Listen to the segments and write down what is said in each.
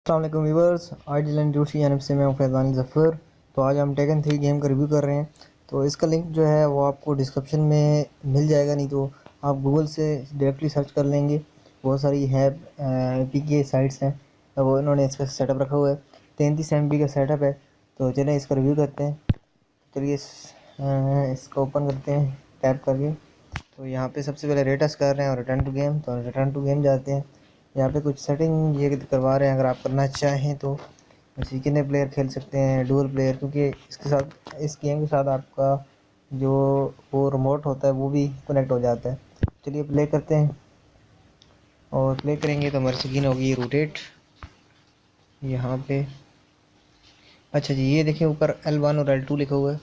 अस्सलाम वालेकुम viewers, ID land duet की जानब से मैं फैज़ान ज़फ़र। तो आज हम टेकन 3 गेम का रिव्यू कर रहे हैं। तो इसका लिंक जो है वो आपको डिस्क्रिप्शन में मिल जाएगा, नहीं तो आप गूगल से डायरेक्टली सर्च कर लेंगे। बहुत सारी है पी के साइट्स हैं, तो वो इन्होंने इसका सेटअप रखा हुआ है। 33 MB का सेटअप है। तो चलें इसका रिव्यू करते हैं। चलिए इसको ओपन करते हैं टैप करके। तो यहाँ पे सबसे पहले रेटस कर रहे हैं और रिटर्न टू गेम। तो रिटर्न टू गेम जाते हैं। यहाँ पे कुछ सेटिंग ये करवा रहे हैं, अगर आप करना चाहें तो वैसे कितने प्लेयर खेल सकते हैं, डुअल प्लेयर, क्योंकि इसके साथ इस गेम के साथ आपका जो वो रिमोट होता है वो भी कनेक्ट हो जाता है। चलिए प्ले करते हैं और प्ले करेंगे तो हमारी स्क्रीन होगी रोटेट यहाँ पे। अच्छा जी, ये देखें ऊपर L1 और L2 लिखा हुआ है।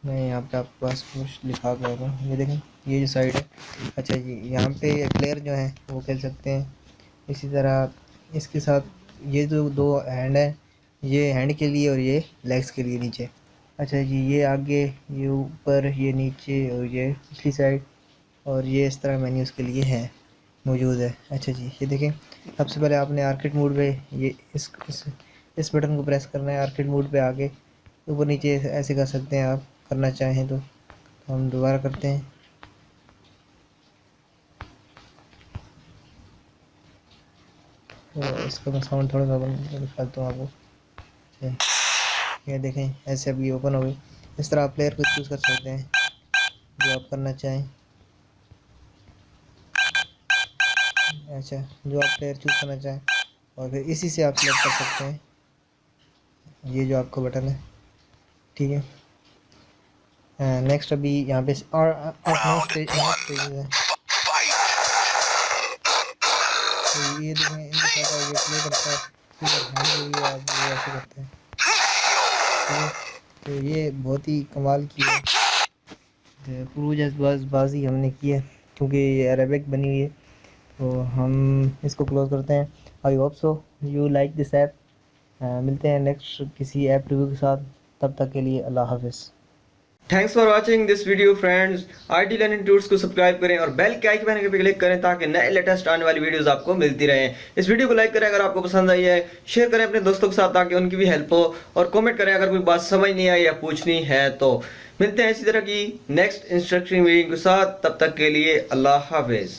मैं यहाँ पे आपके पास कुछ लिखा कर रहा हूँ, ये देखें ये जो साइड है। अच्छा जी, यहाँ पे प्लेयर जो हैं वो खेल सकते हैं। इसी तरह इसके साथ ये जो दो हैंड है, ये हैंड के लिए और ये लेग्स के लिए नीचे। अच्छा जी, ये आगे, ये ऊपर, ये नीचे और ये पिछली साइड, और ये इस तरह मेन्यू उसके लिए है मौजूद है। अच्छा जी, ये देखें सबसे पहले आपने आर्केड मोड पे ये इस बटन को प्रेस करना है। आर्केड मोड पे आके ऊपर नीचे ऐसे कर सकते हैं आप, करना चाहें तो। हम दोबारा करते हैं। तो इसका मैं साउंड थोड़ा सा दिखाता हूँ आपको। ये देखें ऐसे अभी ओपन हो गई। इस तरह आप प्लेयर को चूज़ कर सकते हैं जो आप करना चाहें। अच्छा, जो आप प्लेयर चूज़ करना चाहें और फिर इसी से आप सिलेक्ट कर सकते हैं, ये जो आपका बटन है, ठीक है। नेक्स्ट अभी यहाँ पे और स्टेज है। तो ये देखें इनके साथ ये प्ले करता है, हैंड जो आप वो ऐसे करते हैं, ठीक है। तो ये बहुत ही कमाल की है बाजी हमने की है, क्योंकि ये अरेबिक बनी हुई है। तो हम इसको क्लोज करते हैं। I hope so you like this app. मिलते हैं नेक्स्ट किसी ऐप रिव्यू के साथ। तब तक के लिए अल्लाह हाफिज़। Thanks for watching this video friends. IT learning tools को सब्सक्राइब करें और बेल के आइकन पे क्लिक करें ताकि नए लेटेस्ट आने वाली वीडियोस आपको मिलती रहें। इस वीडियो को लाइक करें अगर आपको पसंद आई है, शेयर करें अपने दोस्तों के साथ ताकि उनकी भी हेल्प हो, और कमेंट करें अगर कोई बात समझ नहीं आई या पूछनी है तो। मिलते हैं इसी तरह की नेक्स्ट इंस्ट्रक्शन वीडियो के साथ, तब तक के लिए अल्लाह हाफिज़।